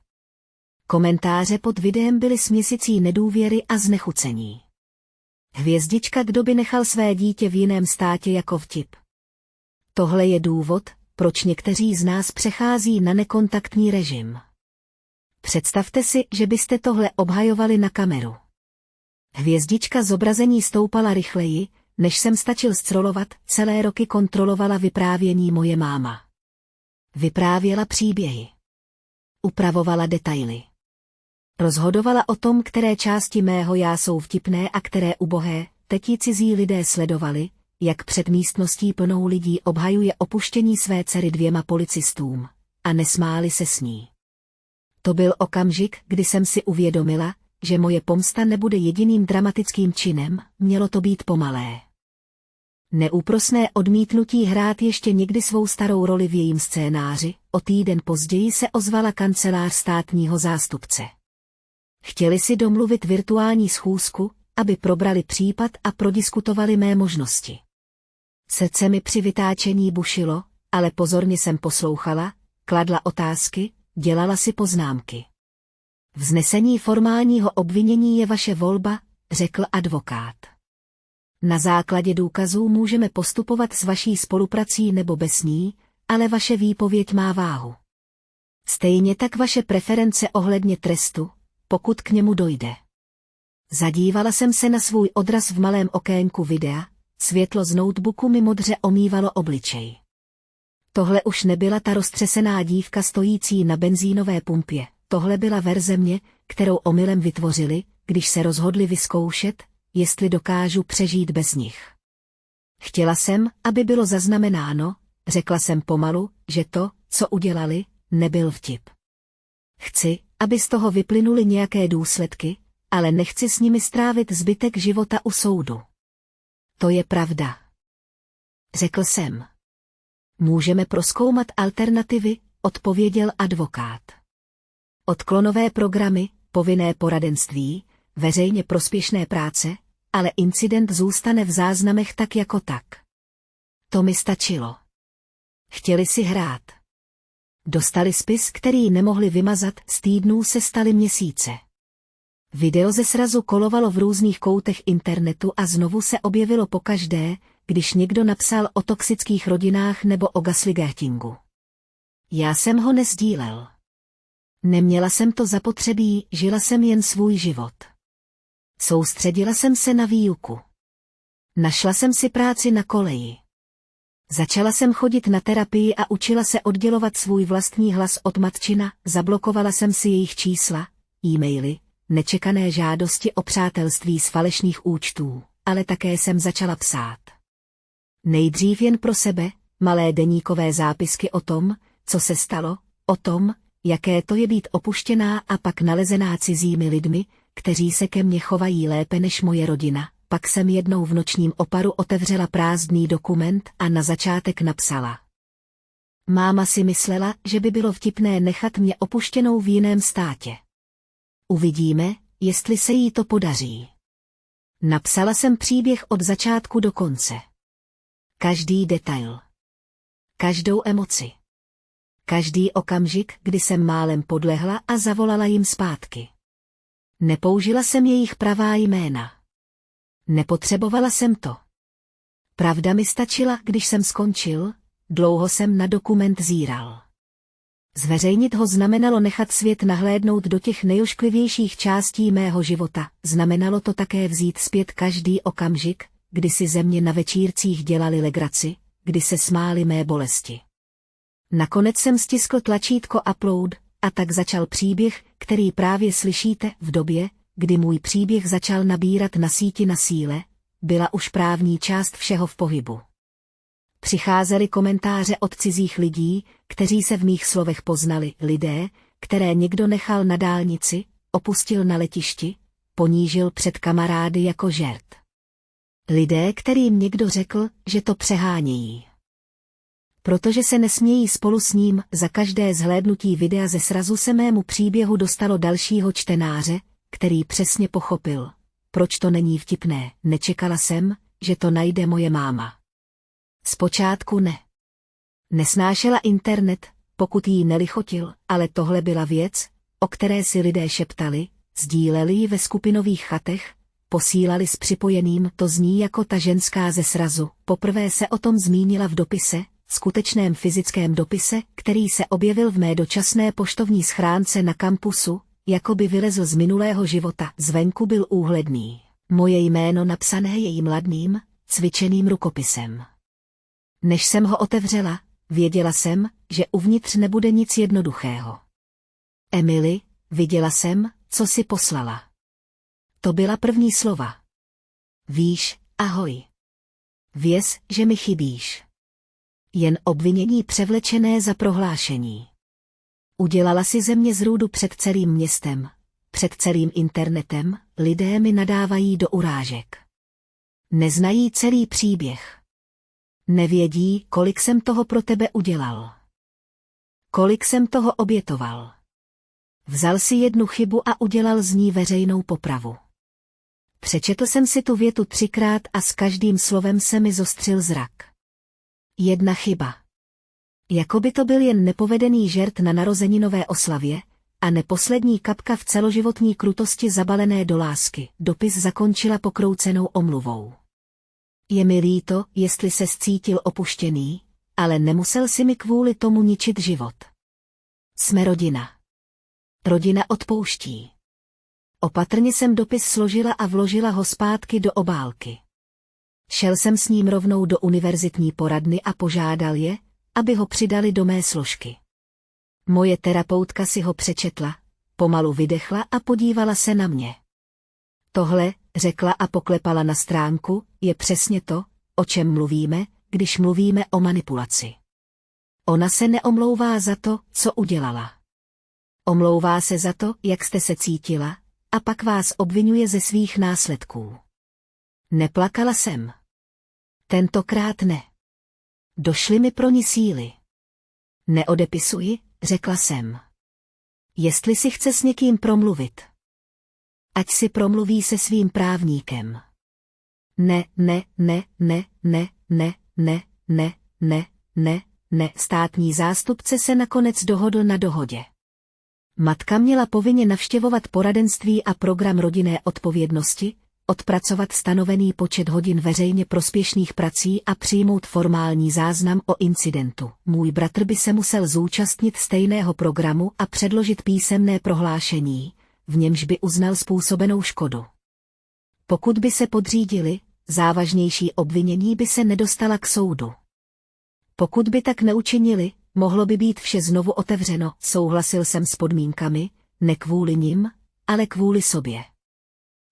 Komentáře pod videem byly směsicí nedůvěry a znechucení. Hvězdička, kdo by nechal své dítě v jiném státě jako vtip. Tohle je důvod, proč někteří z nás přechází na nekontaktní režim. Představte si, že byste tohle obhajovali na kameru. Hvězdička zobrazení stoupala rychleji, než jsem stačil scrollovat, celé roky kontrolovala vyprávění moje máma. Vyprávěla příběhy. Upravovala detaily. Rozhodovala o tom, které části mého já jsou vtipné a které ubohé. Teď ji cizí lidé sledovali, jak před místností plnou lidí obhajuje opuštění své dcery dvěma policistům, a nesmáli se s ní. To byl okamžik, kdy jsem si uvědomila, že moje pomsta nebude jediným dramatickým činem, mělo to být pomalé. Neúprosné odmítnutí hrát ještě někdy svou starou roli v jejím scénáři, o týden později se ozvala kancelář státního zástupce. Chtěli si domluvit virtuální schůzku, aby probrali případ a prodiskutovali mé možnosti. Srdce mi při vytáčení bušilo, ale pozorně jsem poslouchala, kladla otázky, dělala si poznámky. Vznesení formálního obvinění je vaše volba, řekl advokát. Na základě důkazů můžeme postupovat s vaší spoluprací nebo bez ní, ale vaše výpověď má váhu. Stejně tak vaše preference ohledně trestu, pokud k němu dojde. Zadívala jsem se na svůj odraz v malém okénku videa, světlo z notebooku mi modře omývalo obličej. Tohle už nebyla ta roztřesená dívka stojící na benzínové pumpě, tohle byla verze mě, kterou omylem vytvořili, když se rozhodli vyzkoušet, jestli dokážu přežít bez nich. Chtěla jsem, aby bylo zaznamenáno, řekla jsem pomalu, že to, co udělali, nebyl vtip. Chci, aby z toho vyplynuly nějaké důsledky, ale nechci s nimi strávit zbytek života u soudu. To je pravda. Řekl jsem. Můžeme prozkoumat alternativy, odpověděl advokát. Odklonové programy, povinné poradenství, veřejně prospěšné práce, ale incident zůstane v záznamech tak jako tak. To mi stačilo. Chtěli si hrát. Dostali spis, který nemohli vymazat, z týdnů se staly měsíce. Video ze srazu kolovalo v různých koutech internetu a znovu se objevilo pokaždé, když někdo napsal o toxických rodinách nebo o gaslightingu. Já jsem ho nesdílel. Neměla jsem to zapotřebí, žila jsem jen svůj život. Soustředila jsem se na výuku. Našla jsem si práci na koleji. Začala jsem chodit na terapii a učila se oddělovat svůj vlastní hlas od matčina, zablokovala jsem si jejich čísla, e-maily, nečekané žádosti o přátelství z falešných účtů, ale také jsem začala psát. Nejdřív jen pro sebe, malé deníkové zápisky o tom, co se stalo, o tom, jaké to je být opuštěná a pak nalezená cizími lidmi, kteří se ke mně chovají lépe než moje rodina. Pak jsem jednou v nočním oparu otevřela prázdný dokument a na začátek napsala. Máma si myslela, že by bylo vtipné nechat mě opuštěnou v jiném státě. Uvidíme, jestli se jí to podaří. Napsala jsem příběh od začátku do konce. Každý detail. Každou emoci. Každý okamžik, kdy jsem málem podlehla a zavolala jim zpátky. Nepoužila jsem jejich pravá jména. Nepotřebovala jsem to. Pravda mi stačila, když jsem skončil, dlouho jsem na dokument zíral. Zveřejnit ho znamenalo nechat svět nahlédnout do těch nejošklivějších částí mého života, znamenalo to také vzít zpět každý okamžik, kdy si ze mě na večírcích dělali legraci, kdy se smáli mé bolesti. Nakonec jsem stiskl tlačítko upload a tak začal příběh, který právě slyšíte. V době, kdy můj příběh začal nabírat na síti na síle, byla už právní část všeho v pohybu. Přicházely komentáře od cizích lidí, kteří se v mých slovech poznali, lidé, které někdo nechal na dálnici, opustil na letišti, ponížil před kamarády jako žert. Lidé, kterým někdo řekl, že to přehánějí. Protože se nesmějí spolu s ním, za každé zhlédnutí videa ze srazu se mému příběhu dostalo dalšího čtenáře, který přesně pochopil, proč to není vtipné. Nečekala jsem, že to najde moje máma. Zpočátku ne. Nesnášela internet, pokud jí nelichotil, ale tohle byla věc, o které si lidé šeptali, sdíleli ji ve skupinových chatech, posílali s připojeným, to zní jako ta ženská ze srazu. Poprvé se o tom zmínila v dopise, skutečném fyzickém dopise, který se objevil v mé dočasné poštovní schránce na kampusu, jako by vylezl z minulého života. Zvenku byl úhledný. Moje jméno napsané jejím ladným, cvičeným rukopisem. Než jsem ho otevřela, věděla jsem, že uvnitř nebude nic jednoduchého. Emily, viděla jsem, co si poslala. To byla první slova. Víš, ahoj. Věz, že mi chybíš. Jen obvinění převlečené za prohlášení. Udělala si ze mě zrůdu před celým městem, před celým internetem, lidé mi nadávají do urážek. Neznají celý příběh. Nevědí, kolik jsem toho pro tebe udělal. Kolik jsem toho obětoval. Vzal si jednu chybu a udělal z ní veřejnou popravu. Přečetl jsem si tu větu 3krát a s každým slovem se mi zostřil zrak. Jedna chyba. Jako by to byl jen nepovedený žert na narozeninové oslavě, a neposlední kapka v celoživotní krutosti zabalené do lásky. Dopis zakončila pokroucenou omluvou. Je mi líto, jestli se cítil opuštěný, ale nemusel si mi kvůli tomu ničit život. Jsme rodina. Rodina odpouští. Opatrně jsem dopis složila a vložila ho zpátky do obálky. Šel jsem s ním rovnou do univerzitní poradny a požádal je, aby ho přidali do mé složky. Moje terapeutka si ho přečetla, pomalu vydechla a podívala se na mě. Tohle, řekla a poklepala na stránku, je přesně to, o čem mluvíme, když mluvíme o manipulaci. Ona se neomlouvá za to, co udělala. Omlouvá se za to, jak jste se cítila, a pak vás obvinuje ze svých následků. Neplakala jsem. Tentokrát ne. Došly mi pro ní síly. Neodepisuji, řekla jsem. Jestli si chce s někým promluvit. Ať si promluví se svým právníkem. Ne. Státní zástupce se nakonec dohodl na dohodě. Matka měla povinně navštěvovat poradenství a program rodinné odpovědnosti, odpracovat stanovený počet hodin veřejně prospěšných prací a přijmout formální záznam o incidentu. Můj bratr by se musel zúčastnit stejného programu a předložit písemné prohlášení, v němž by uznal způsobenou škodu. Pokud by se podřídili, závažnější obvinění by se nedostala k soudu. Pokud by tak neučinili, mohlo by být vše znovu otevřeno. Souhlasil jsem s podmínkami, ne kvůli nim, ale kvůli sobě.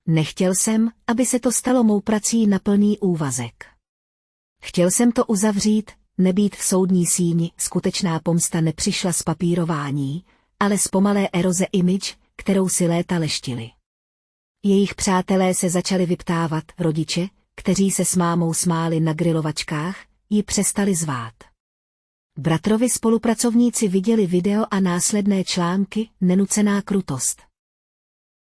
Nechtěl jsem, aby se to stalo mou prací na plný úvazek. Chtěl jsem to uzavřít, nebýt v soudní síni. Skutečná pomsta nepřišla z papírování, ale z pomalé eroze image, kterou si léta leštili. Jejich přátelé se začali vyptávat, rodiče, kteří se s mámou smáli na grilovačkách, ji přestali zvát. Bratrovi spolupracovníci viděli video a následné články, nenucená krutost,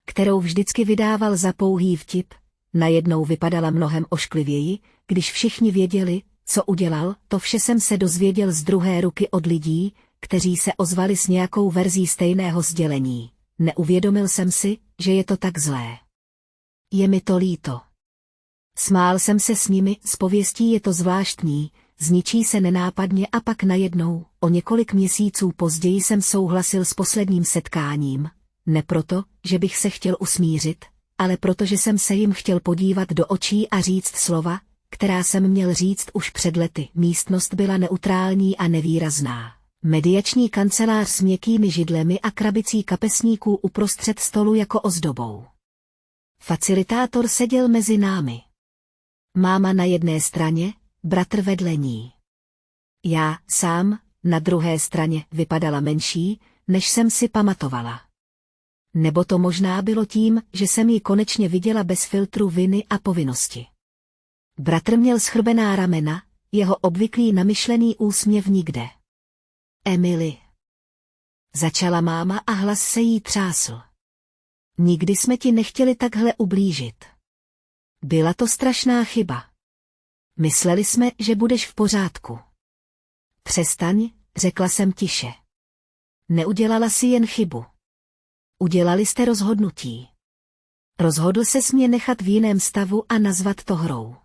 kterou vždycky vydával za pouhý vtip, najednou vypadala mnohem ošklivěji, když všichni věděli, co udělal. To vše jsem se dozvěděl z druhé ruky od lidí, kteří se ozvali s nějakou verzí stejného sdělení. Neuvědomil jsem si, že je to tak zlé. Je mi to líto. Smál jsem se s nimi, z pověstí je to zvláštní, zničí se nenápadně a pak najednou, o několik měsíců později jsem souhlasil s posledním setkáním, ne proto, že bych se chtěl usmířit, ale protože jsem se jim chtěl podívat do očí a říct slova, která jsem měl říct už před lety. Místnost byla neutrální a nevýrazná. Mediační kancelář s měkkými židlemi a krabicí kapesníků uprostřed stolu jako ozdobou. Facilitátor seděl mezi námi. Máma na jedné straně, bratr vedle ní. Já, sám, na druhé straně, vypadala menší, než jsem si pamatovala. Nebo to možná bylo tím, že jsem ji konečně viděla bez filtru viny a povinnosti. Bratr měl schrbená ramena, jeho obvyklý namyšlený úsměv nikde. Emily. Začala máma a hlas se jí třásl. Nikdy jsme ti nechtěli takhle ublížit. Byla to strašná chyba. Mysleli jsme, že budeš v pořádku. Přestaň, řekla jsem tiše. Neudělala si jen chybu. Udělali jste rozhodnutí. Rozhodl ses mě nechat v jiném stavu a nazvat to hrou.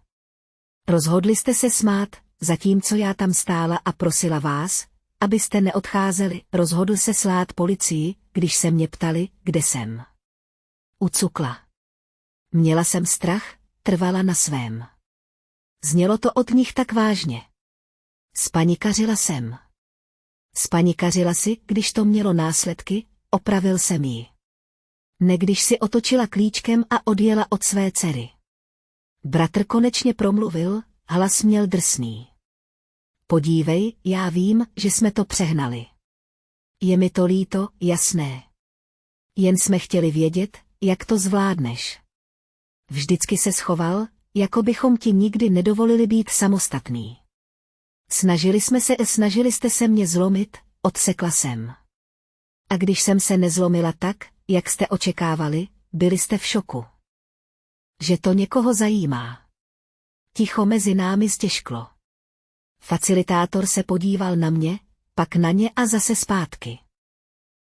Rozhodli jste se smát, zatímco já tam stála a prosila vás, abyste neodcházeli. Rozhodl se slát policii, když se mě ptali, kde jsem. Ucukla. Měla jsem strach, trvala na svém. Znělo to od nich tak vážně. Spanikařila jsem. Spanikařila si, když to mělo následky, opravil jsem ji. Ne když si otočila klíčkem a odjela od své dcery. Bratr konečně promluvil, hlas měl drsný. Podívej, já vím, že jsme to přehnali. Je mi to líto, jasné. Jen jsme chtěli vědět, jak to zvládneš. Vždycky se schoval, jako bychom ti nikdy nedovolili být samostatný. Snažili jste se mě zlomit, odsekla jsem. A když jsem se nezlomila tak, jak jste očekávali, byli jste v šoku. Že to někoho zajímá. Ticho mezi námi stěžklo. Facilitátor se podíval na mě, pak na ně a zase zpátky.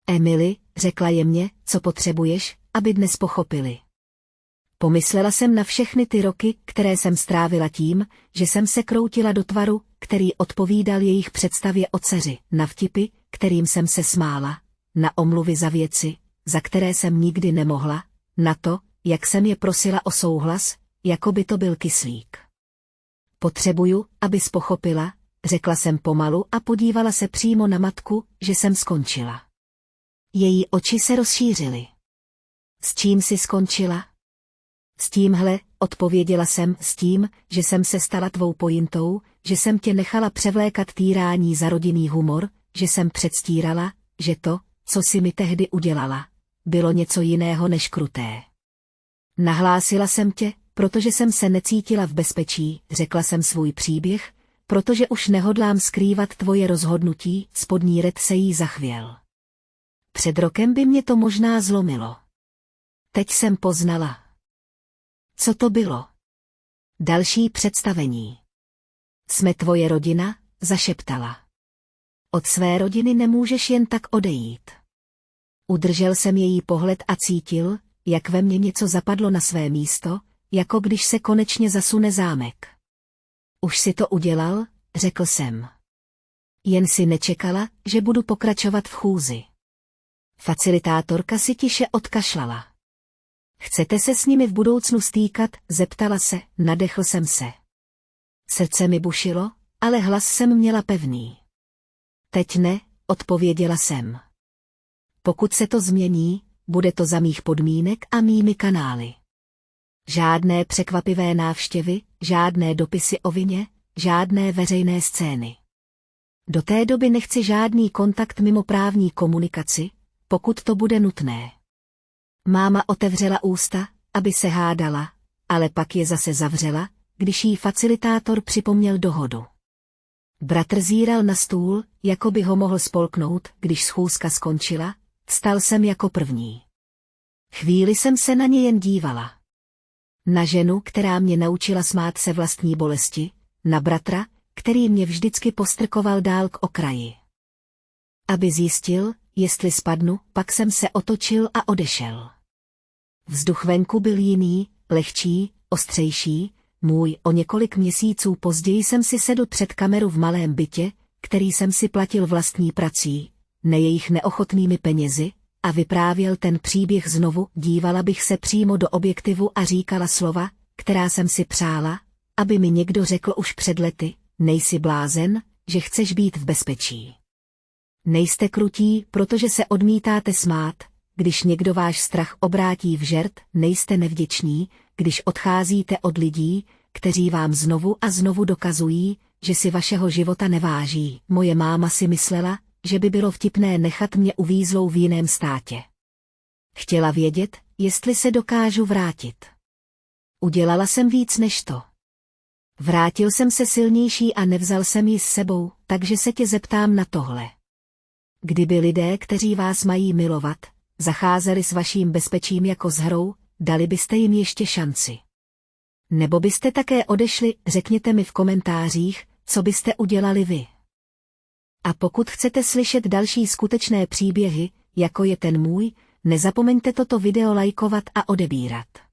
Emily, řekla jemně, co potřebuješ, aby dnes pochopili. Pomyslela jsem na všechny ty roky, které jsem strávila tím, že jsem se kroutila do tvaru, který odpovídal jejich představě o dceři, na vtipy, kterým jsem se smála, na omluvy za věci, za které jsem nikdy nemohla, na to, jak jsem je prosila o souhlas, jako by to byl kyslík. Potřebuju, abys pochopila, řekla jsem pomalu a podívala se přímo na matku, že jsem skončila. Její oči se rozšířily. S čím jsi skončila? S tímhle, odpověděla jsem, s tím, že jsem se stala tvou pointou, že jsem tě nechala převlékat týrání za rodinný humor, že jsem předstírala, že to, co jsi mi tehdy udělala, bylo něco jiného než kruté. Nahlásila jsem tě, protože jsem se necítila v bezpečí, řekla jsem svůj příběh, protože už nehodlám skrývat tvoje rozhodnutí, spodní red se jí zachvěl. Před rokem by mě to možná zlomilo. Teď jsem poznala. Co to bylo? Další představení. Jsme tvoje rodina, zašeptala. Od své rodiny nemůžeš jen tak odejít. Udržel jsem její pohled a cítil, jak ve mně něco zapadlo na své místo, jako když se konečně zasune zámek. Už si to udělal, řekl jsem. Jen si nečekala, že budu pokračovat v chůzi. Facilitátorka si tiše odkašlala. Chcete se s nimi v budoucnu stýkat, zeptala se, nadechl jsem se. Srdce mi bušilo, ale hlas jsem měla pevný. Teď ne, odpověděla jsem. Pokud se to změní, bude to za mých podmínek a mými kanály. Žádné překvapivé návštěvy, žádné dopisy o vině, žádné veřejné scény. Do té doby nechci žádný kontakt mimo právní komunikaci, pokud to bude nutné. Máma otevřela ústa, aby se hádala, ale pak je zase zavřela, když jí facilitátor připomněl dohodu. Bratr zíral na stůl, jako by ho mohl spolknout, když schůzka skončila, vstal jsem jako první. Chvíli jsem se na ně jen dívala. Na ženu, která mě naučila smát se vlastní bolesti, na bratra, který mě vždycky postrkoval dál k okraji. Aby zjistil, jestli spadnu, pak jsem se otočil a odešel. Vzduch venku byl jiný, lehčí, ostřejší, o několik měsíců později jsem si sedl před kameru v malém bytě, který jsem si platil vlastní prací, ne jejich neochotnými penězi, a vyprávěl ten příběh znovu, dívala bych se přímo do objektivu a říkala slova, která jsem si přála, aby mi někdo řekl už před lety, nejsi blázen, že chceš být v bezpečí. Nejste krutí, protože se odmítáte smát, když někdo váš strach obrátí v žert, nejste nevděční, když odcházíte od lidí, kteří vám znovu a znovu dokazují, že si vašeho života neváží. Moje máma si myslela, že by bylo vtipné nechat mě uvízlou v jiném státě. Chtěla vědět, jestli se dokážu vrátit. Udělala jsem víc než to. Vrátil jsem se silnější a nevzal jsem ji s sebou, takže se tě zeptám na tohle. Kdyby lidé, kteří vás mají milovat, zacházeli s vaším bezpečím jako s hrou, dali byste jim ještě šanci. Nebo byste také odešli, řekněte mi v komentářích, co byste udělali vy. A pokud chcete slyšet další skutečné příběhy, jako je ten můj, nezapomeňte toto video lajkovat a odebírat.